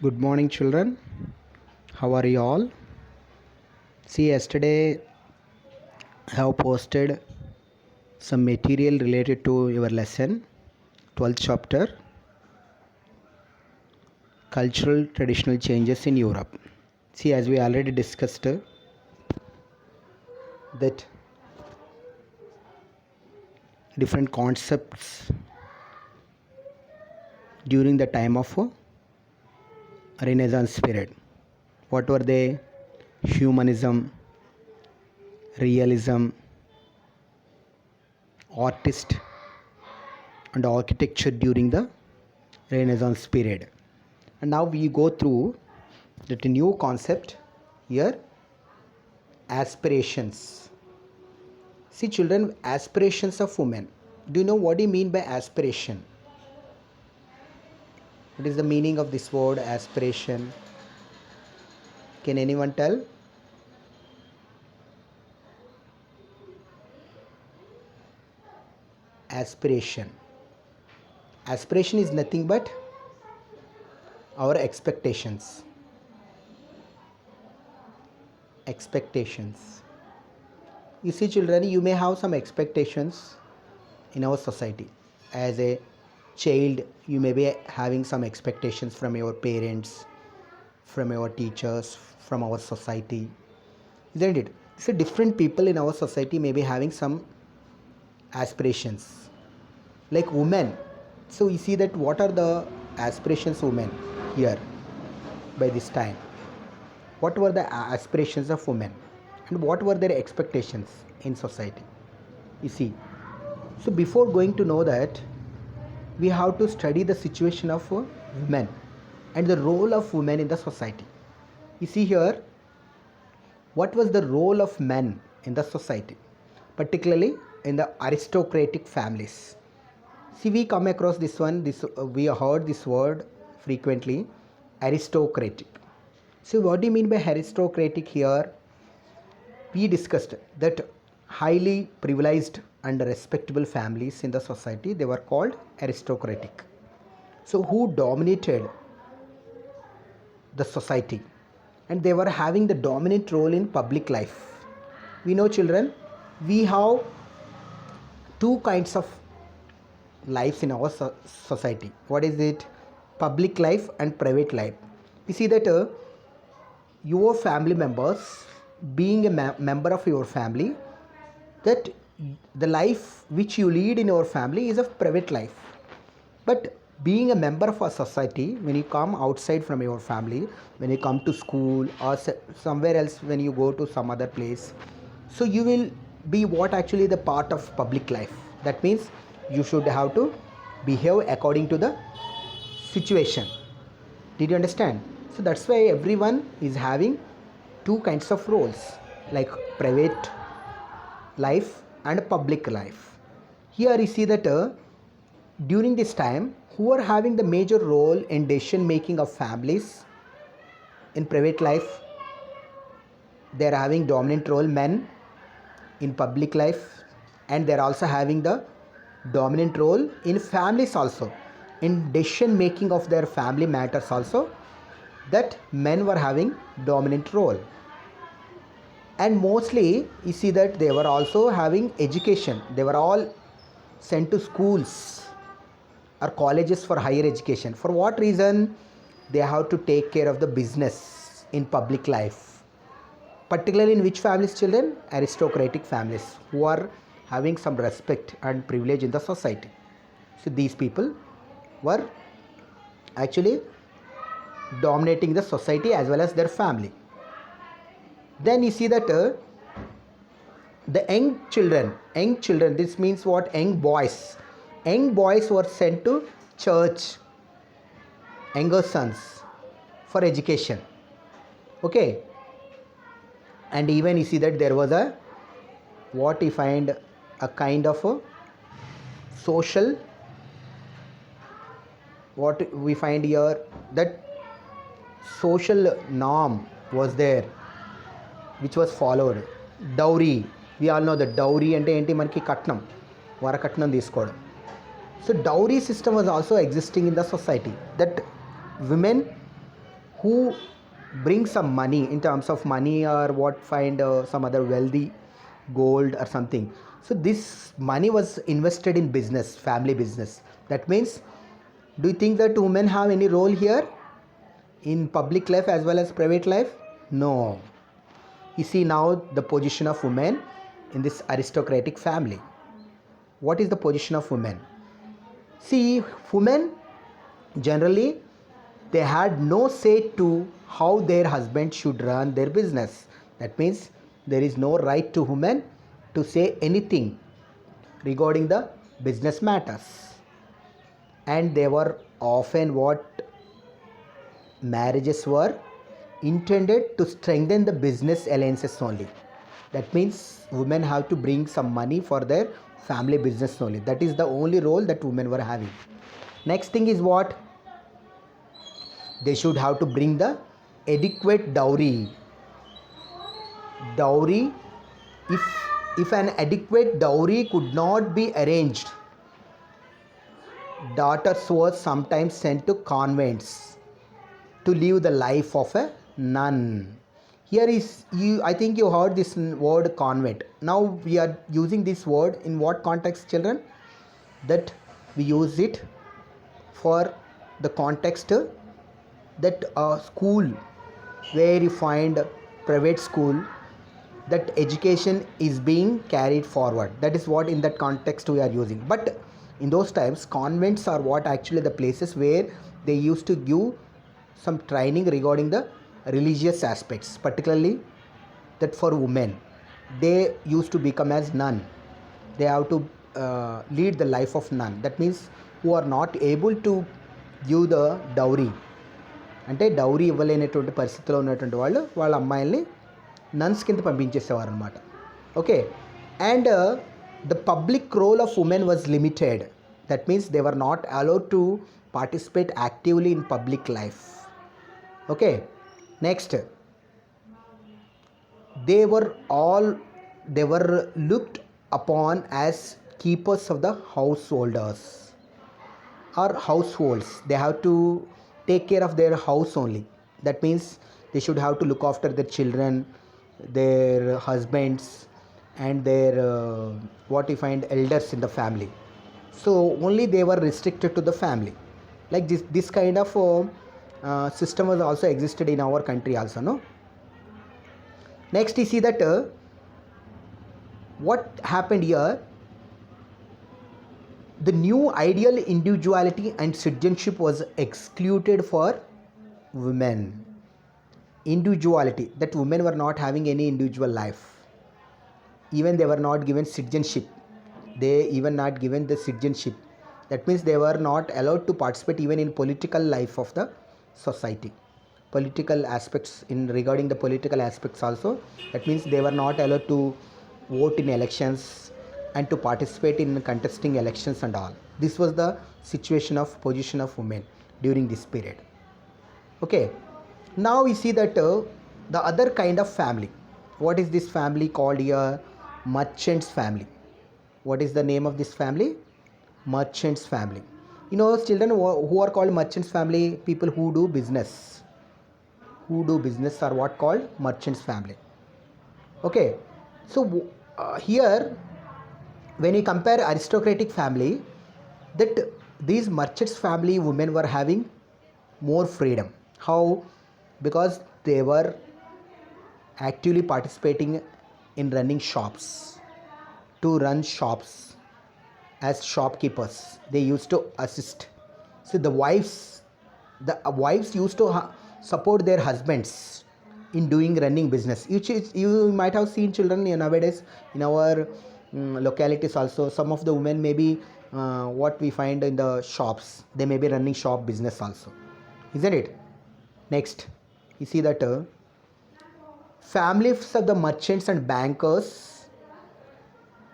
Good morning, children. How are you all? See, yesterday I have posted some material related to your lesson, 12th chapter, Cultural Traditional Changes in Europe. See, as we already discussed, that different concepts during the time of Renaissance period. What were they? Humanism, realism, artist, and architecture during the Renaissance period. And now we go through that new concept here, aspirations. See, children, aspirations of women. Do you know what do you mean by aspiration? What is the meaning of this word aspiration? Can anyone tell? Aspiration. Aspiration is nothing but our expectations. Expectations. You see, children, you may have some expectations in our society. As a child, you may be having some expectations from your parents, from your teachers, from our society, isn't it? So different people in our society may be having some aspirations. Like women. So you see that what are the aspirations of women here by this time? What were the aspirations of women? And what were their expectations in society? You see. So before going to know that, we have to study the situation of women and the role of women in the society. You see here, what was the role of men in the society, particularly in the aristocratic families? See, we come across this one, we heard this word frequently, aristocratic. So what do you mean by aristocratic here? We discussed that highly privileged and respectable families in the society, they were called aristocratic. So who dominated the society, and they were having the dominant role in public life. We know, children, we have two kinds of lives in our society. What is it? Public life and private life. You see that your family members, being a member of your family, that the life which you lead in your family is a private life. But being a member of a society, when you come outside from your family, when you come to school or somewhere else, when you go to some other place, so you will be what actually the part of public life. That means you should have to behave according to the situation. Did you understand? So that's why everyone is having two kinds of roles, like private life and public life. Here you see that during this time, who are having the major role in decision making of families in private life? They are having dominant role, men in public life, and they are also having the dominant role in families also, in decision making of their family matters also, that men were having dominant role. And mostly you see that they were also having education. They were all sent to schools or colleges for higher education. For what reason? They have to take care of the business in public life. Particularly in which families, children? Aristocratic families, who are having some respect and privilege in the society. So these people were actually dominating the society as well as their family. Then you see that the young children, this means what? Young boys were sent to church, younger sons, for education. Okay. And even you see that there was a, what we find, a kind of a social, what we find here, that social norm was there, which was followed. Dowry, we all know that dowry ante enti manaki katnam, varakatnam teeskovam. So dowry system was also existing in the society, that women who bring some money in terms of money, or what find some other wealthy gold or something. So this money was invested in business, family business. That means, do you think that women have any role here in public life as well as private life? No. You see now the position of women in this aristocratic family. What is the position of women? See, women generally, they had no say to how their husband should run their business. That means there is no right to women to say anything regarding the business matters. And they were often what marriages were intended to strengthen the business alliances only. That means women have to bring some money for their family business only. That is the only role that women were having. Next thing is what? They should have to bring the adequate dowry. Dowry, if an adequate dowry could not be arranged, daughters were sometimes sent to convents to live the life of a nun. Here is you. I think you heard this word convent. Now we are using this word in what context, children? That we use it for the context that a school where you find private school, that education is being carried forward. That is what in that context we are using. But in those times, convents are what actually the places where they used to give some training regarding the religious aspects, particularly that for women. They used to become as nun. They have to lead the life of nun. That means who are not able to give the dowry, అంటే dowry ఇవ్వలేనటువంటి పరిస్థితిలో ఉన్నటువంటి వాళ్ళు వాళ్ళ అమ్మాయిల్ని nuns కింద పంపించేసేవారు అనమాట. Okay. And the public role of women was limited. That means they were not allowed to participate actively in public life. Okay. Next, they were looked upon as keepers of the householders or households. They have to take care of their house only. That means they should have to look after their children, their husbands, and their what you find elders in the family. So only they were restricted to the family. Like this kind of system was also existed in our country also, no? Next you see that what happened here, the new ideal individuality and citizenship was excluded for women. Individuality, that women were not having any individual life. Even they were not given citizenship. They even not given the citizenship. That means they were not allowed to participate even in political life of the society. Political aspects, in regarding the political aspects also, that means they were not allowed to vote in elections and to participate in contesting elections and all. This was the situation of position of women during this period. Okay. Now we see that the other kind of family. What is this family called here? Merchants family. What is the name of this family? Merchants family. You know, children, who are called merchants family? People who do business. Who do business are what called merchants family. Okay. So here when you compare aristocratic family, that these merchants family women were having more freedom. How? Because they were actively participating in running shops. To run shops as shopkeepers, they used to assist. So the wives used to support their husbands in doing running business. You might have seen, children, nowadays in our localities also, some of the women may be what we find in the shops, they may be running shop business also, isn't it? Next, you see that families of the merchants and bankers,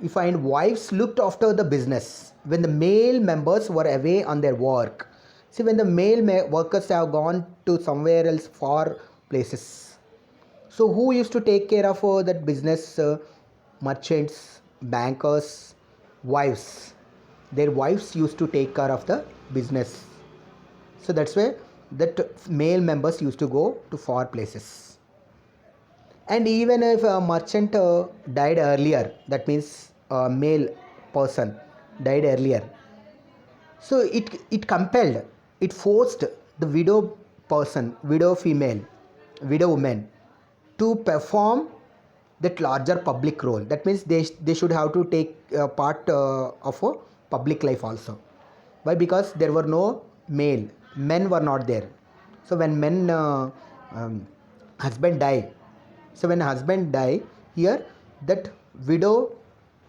you find wives looked after the business when the male members were away on their work. See, when the male workers have gone to somewhere else, far places, so who used to take care of that business? Merchants, bankers, wives. Their wives used to take care of the business. So that's why that male members used to go to far places. And even if a merchant died earlier, that means a male person died earlier, so it compelled, it forced the widow woman to perform that larger public role. That means they should have to take part of a public life also. Why? Because there were no men were not there. So when um, husband die, so when husband die here, that widow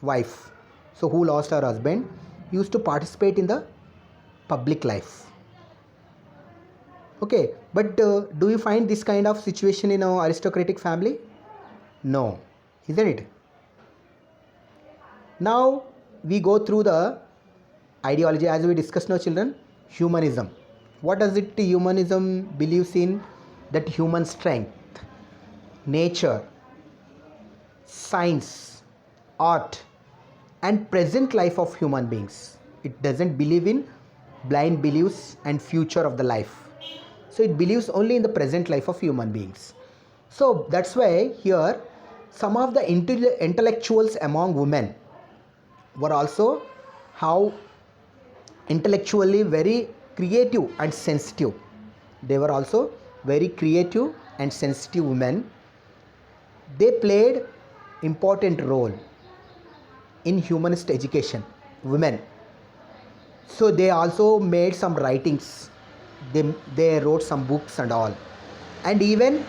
wife, so who lost her husband, used to participate in the public life. Okay, but do you find this kind of situation in our aristocratic family? No, isn't it? Now we go through the ideology as we discussed now, children. Humanism. What does it? Humanism believes in that human strength, nature, science, art, and present life of human beings. It doesn't believe in blind beliefs and future of the life. So it believes only in the present life of human beings. So that's why here some of the intellectuals among women were also how intellectually very creative and sensitive. They were also very creative and sensitive women. They played important role in humanist education, women. So they also made some writings. They wrote some books and all. And even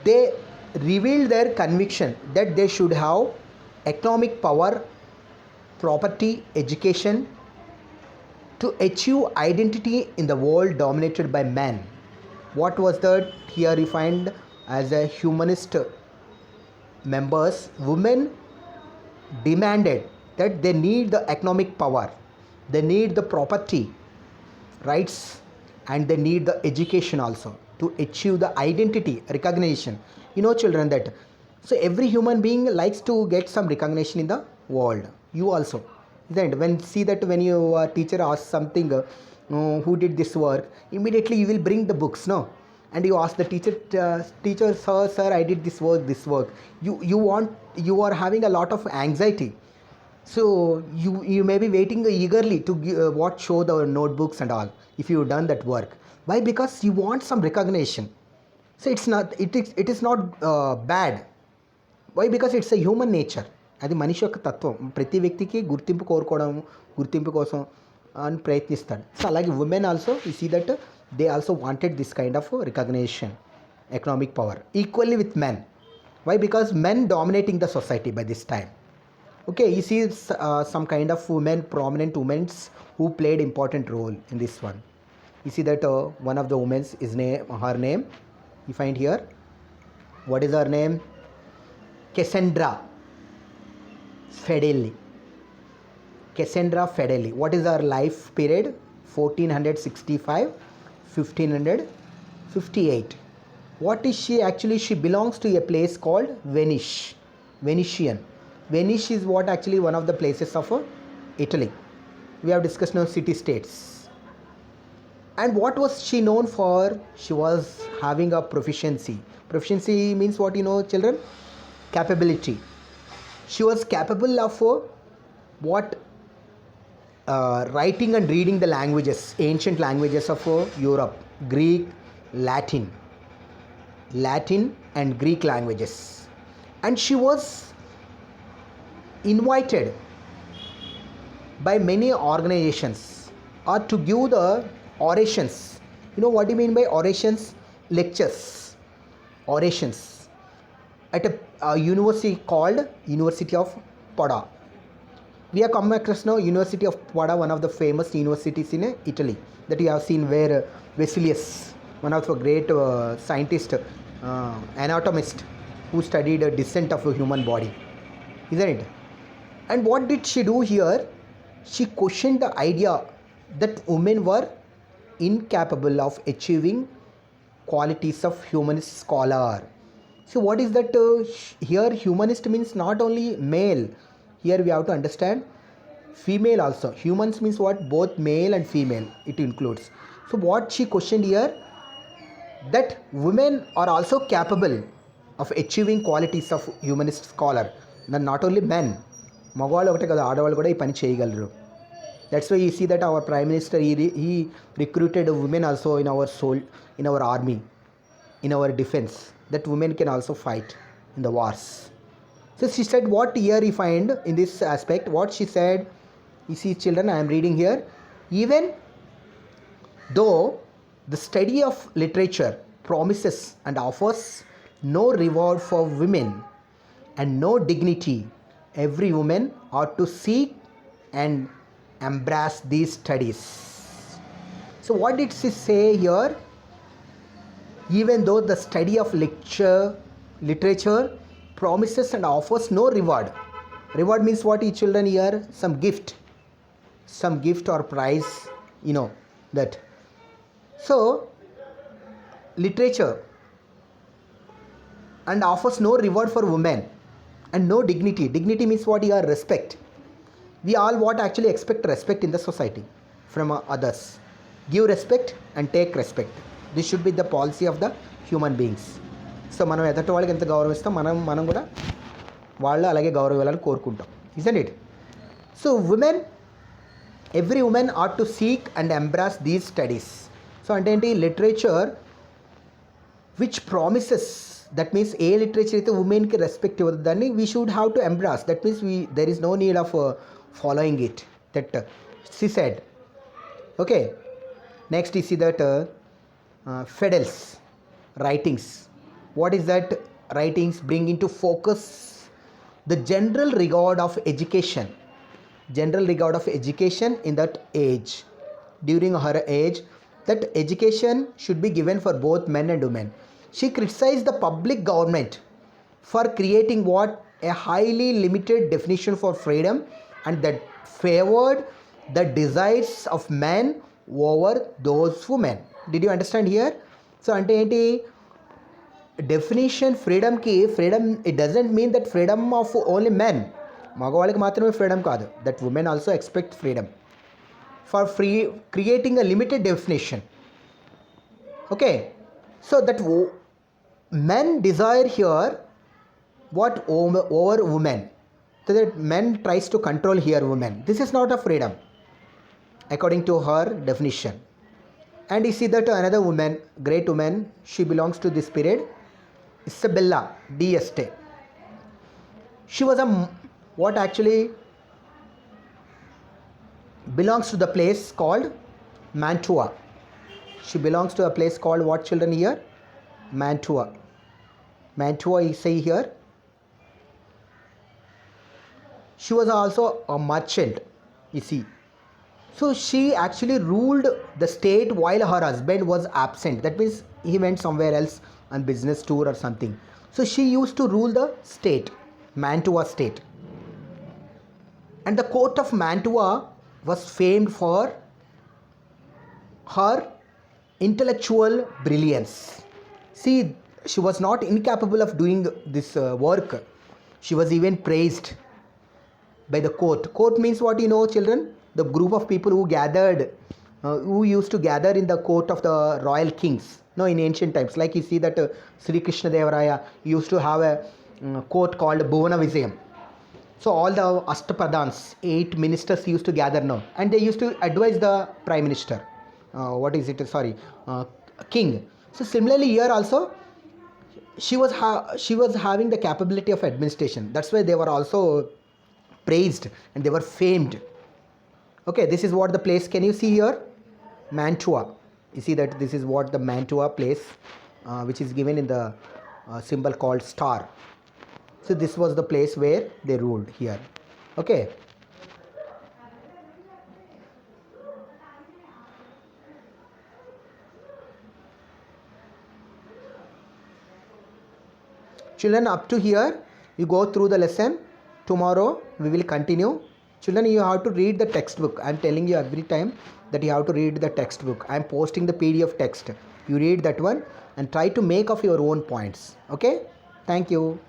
they revealed their conviction that they should have economic power, property, education to achieve identity in the world dominated by men. What was that? Here you find as a humanist members, women demanded that they need the economic power, they need the property rights, and they need the education also to achieve the identity recognition. You know, children, that so every human being likes to get some recognition in the world. You also, then when see that when your teacher asks something, who did this work, immediately you will bring the books, no, and you ask the teacher, sir, I did this work. You are having a lot of anxiety. So you may be waiting eagerly to show the notebooks and all if you've done that work. Why? Because you want some recognition. So it is not bad. Why because it's a human nature. అది మనిషి యొక్క తత్వం. ప్రతి వ్యక్తికి గుర్తింపు కోరుకోవడం, గుర్తింపు కోసం అని ప్రయత్నిస్తాడు. సో అలాగే women also you see that they also wanted this kind of recognition, economic power equally with men. Why? Because men dominating the society by this time. Okay, you see some kind of women, prominent women who played important role in this one. You see that one of the women's is her name you find here. What is her name? Cassandra Fedeli. Cassandra Fedeli. What is her life period? 1465 1558. What is she actually? She belongs to a place called Venetian. Venice is what actually one of the places of Italy. We have discussed now city states. And what was she known for? She was having a proficiency. Proficiency means what, you know, children? Capability. She was capable of what? Writing and reading the languages, ancient languages of Europe, Greek, Latin and Greek languages. And she was invited by many organizations or to give the orations. You know what do you mean by orations? Lectures, orations at a university called University of Padua. We have come across now University of Padua, one of the famous universities in Italy that you have seen, where Vesalius, one of the great scientist, anatomist who studied the descent of a human body, isn't it? And what did she do here? She questioned the idea that women were incapable of achieving qualities of humanist scholar. So what is that? Here humanist means not only male. Here we have to understand female also. Humans means what? Both male and female it includes. So what she questioned here, that women are also capable of achieving qualities of humanist scholar. Not only men, మగవాళ్ళు ఒకటే కదా, ఆడవాళ్ళు కూడా ఈ పని చేయగలరు. That's why you see that our prime minister, he recruited women also in our soul, in our army, in our defense, that women can also fight in the wars. So she said, what here you find in this aspect, what she said, you see children, I am reading here, even though the study of literature promises and offers no reward for women and no dignity, every woman ought to seek and embrace these studies. So what did she say here? Even though the study of literature promises and offers no reward. Reward means what, you children here? Some gift or prize, that. So literature and offers no reward for women and no dignity. Dignity means what, here? Respect. We all what actually expect respect in the society from others. Give respect and take respect. This should be the policy of the human beings. So మనం ఎదుటి వాళ్ళకి ఎంత గౌరవిస్తాం, మనం కూడా వాళ్ళు అలాగే గౌరవాలని కోరుకుంటాం, isn't it? So every woman ought to seek and embrace these studies. So అంటే ఏంటి, literature which promises, that means a literature అయితే ఉమెన్కి రెస్పెక్ట్ ఇవ్వదు, దాన్ని we should have to embrace. That means there is no need of following it, that she said. Okay, next you see that Fedel's writings. What is that? Writings bring into focus the general regard of education in that age, during her age, that education should be given for both men and women. She criticized the public government for creating what, a highly limited definition for freedom, and that favored the desires of men over those women. Did you understand here? So ante enti definition freedom ki, freedom, it doesn't mean that freedom of only men, magavalliki maatrame freedom kaadu, that women also expect freedom, for creating a limited definition. Okay, so that men desire here what, over women, so that men tries to control here women. This is not a freedom according to her definition. And you see that another woman, great woman, she belongs to this period, Isabella d'Este. She was what actually belongs to the place called Mantua. She belongs to a place called what, children, here? Mantua, you say here. She was also a merchant, you see. So she actually ruled the state while her husband was absent. That means he went somewhere else on business tour or something. So she used to rule the state, Mantua state. And the court of Mantua was famed for her intellectual brilliance. See, she was not incapable of doing this work. She was even praised by the court. Court means what, children? The group of people who gathered, who used to gather in the court of the royal kings. In ancient times, like you see that Sri Krishna Devaraya used to have a court called Bhuvana Vijayam. So all the Astapradhans, 8 ministers used to gather now, and they used to advise the prime minister. King. So similarly here also, she was having the capability of administration. That's why they were also praised and they were famed. Okay, this is what the place, can you see here? Mantua. You see that this is what the Mantua place, which is given in the symbol called star. So this was the place where they ruled here. Okay. Children, up to here you go through the lesson. Tomorrow we will continue. Children, you have to read the textbook. I am telling you every time that you have to read the textbook. I am posting the PDF text. You read that one and try to make of your own points. Okay? Thank you.